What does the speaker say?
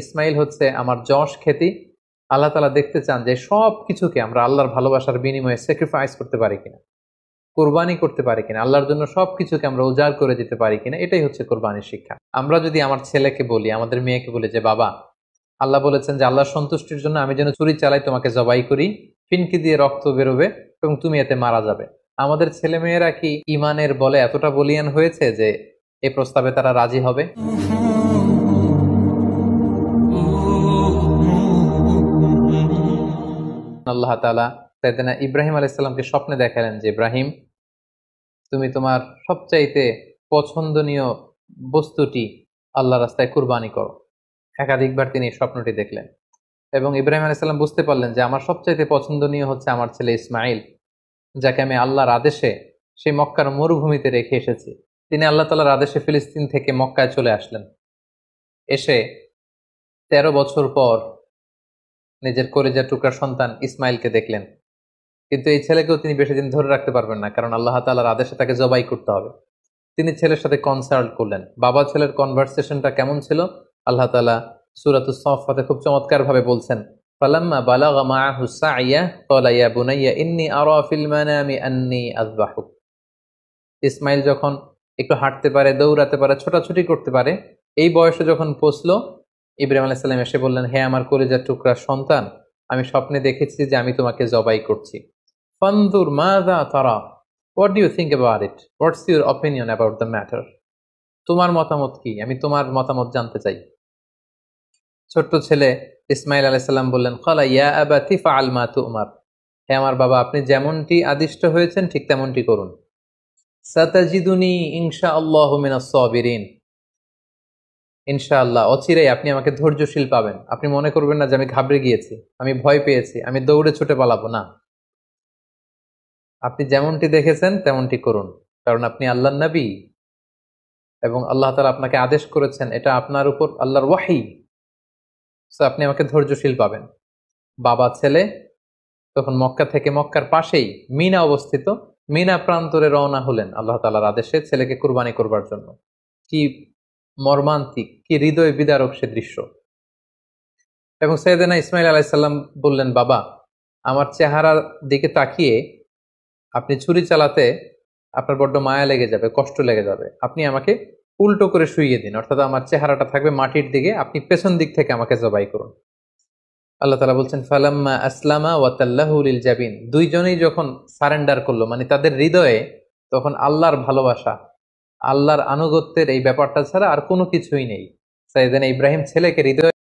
ইসমাইল হচ্ছে আমার যশ খ্যাতি। আল্লাহ তাআলা দেখতে চান যে সব কিছুকে আমরা আল্লাহর ভালোবাসার বিনিময়ে স্যাক্রিফাইস করতে পারি কিনা, কোরবানি করতে পারি কিনা, আল্লাহর জন্য সবকিছুকে আমরা উজাড় করে দিতে পারি কিনা। এটাই হচ্ছে কোরবানির শিক্ষা। আমরা যদি আমার ছেলেকে বলি, আমাদের মেয়েকে বলি যে বাবা, আল্লাহ বলেছেন যে আল্লাহর সন্তুষ্টির জন্য আমি যেন ছুরি চালাই, তোমাকে জবাই করি, ফিনকি দিয়ে রক্ত বেরোবে এবং তুমি এতে মারা যাবে। আমাদের ছেলে মেয়েরা কি ইমানের বলে এতটা বলিয়ান হয়েছে যে এই প্রস্তাবে তারা রাজি হবে? আল্লাহ তাআলা সাইয়েদনা ইব্রাহিম আলাইহিস সালামকে স্বপ্নে দেখালেন যে ইব্রাহিম, তুমি তোমার সবচাইতে পছন্দনীয় বস্তুটি আল্লাহ রাস্তায় কুরবানি করো। একাধিকবার তিনি এই স্বপ্নটি দেখলেন এবং ইব্রাহিম আলাইহিস সালাম বুঝতে পারলেন যে আমার সবচাইতে পছন্দনীয় হচ্ছে আমার ছেলে ইসমাইল, যাকে আমি আল্লাহর আদেশে সেই মক্কার মরুভূমিতে রেখে এসেছি। তিনি আল্লাহ তাআলার আদেশে ফিলিস্তিন থেকে মক্কায় চলে আসলেন। এসে 13 বছর পর নিজের কলিজার টুকরা সন্তান ইসমাইলকে দেখলেন। কিন্তু এই ছেলেকেও তিনি বেশি দিন ধরে রাখতে পারবেন না, কারণ আল্লাহ তাআলার আদেশে তাকে জবাই করতে হবে। তিনি ছেলের সাথে কনসাল্ট করলেন। বাবা ছেলের কনভারসেশনটা কেমন ছিল আল্লাহ তাআলা সূরাতুস সাফফাতে খুব চমৎকার ভাবে বলছেন, ফালাম্মা বালাগা মাআহু সাইয়া ক্বালা ইয়া বুনাইয়া ইন্নী আরা ফিল মানামি আন্নী আযবাহুক। ইসমাইল যখন একটু হাঁটতে পারে, দৌড়াতে পারে, ছোটাছুটি করতে পারে, এই বয়সে যখন পৌঁছলো, ইব্রাহিম আলাইহিস সালাম এসে বললেন, হে আমার কলিজার টুকরা সন্তান, আমি স্বপ্নে দেখেছি যে আমি তোমাকে জবাই করছি। ফানজুর মাযা তারা, what do you think about it, what's your opinion about the matter, তোমার মতামত কি, আমি তোমার মতামত জানতে চাই। ছোট্ট ছেলে ইসমাইল আলাইহিস সালাম বললেন, ক্বালা ইয়া আবাতি ফাআল মা তু'মার, হে আমার বাবা, আপনি যেমনটি আদিষ্ট হয়েছেন ঠিক তেমনটি করুন। সাতাজিদুনি ইনশাআল্লাহু মিনাস সাবিরিন, ইনশাআল্লাহ অচিরেই আপনি আমাকে ধৈর্যশীল পাবেন। আপনি মনে করবেন না যে আমি ঘাবড়ে গিয়েছি, আমি ভয় পেয়েছি, আমি দৌড়ে ছুটে পালাবো না। আপনি যেমনটি দেখেছেন তেমনটি করুন, কারণ আপনি আল্লাহর নবী এবং আল্লাহ তাআলা আপনাকে আদেশ করেছেন, এটা আপনার উপর আল্লাহর ওয়াহী। সো আপনি আমাকে ধৈর্যশীল পাবেন। বাবা ছেলে তখন মক্কা থেকে, মক্কার পাশেই মিনা অবস্থিত, মিনা প্রান্তরে রওনা হলেন আল্লাহ তাআলার আদেশে ছেলেকে কুরবানি করবার জন্য। কি মর্মান্তিক, কি হৃদয় বিদারক সে দৃশ্য। এবং সাইয়েদনা ইসমাইল আলাইহিস সালাম বললেন, বাবা, আমার চেহারার দিকে তাকিয়ে আপনি ছুরি চালাতে আপনার বড্ড মায়া লেগে যাবে, কষ্ট লেগে যাবে, আপনি আমাকে উল্টো করে শুইয়ে দিন, অর্থাৎ আমার চেহারাটা থাকবে মাটির দিকে, আপনি পেছন দিক থেকে আমাকে জবাই করুন। আল্লাহ তাআলা বলছেন, ফালাম্মা আসলামা ওয়া তাল্লাহু লিল জাবিন, দুইজনেই যখন সারেন্ডার করলো, মানে তাদের হৃদয়ে তখন আল্লাহর ভালোবাসা, আল্লাহর আনুগত্যের এই ব্যাপারটা ছাড়া আর কোনো কিছুই নেই। সাইয়েদনা ইব্রাহিম ছেলেকে হৃদয়ে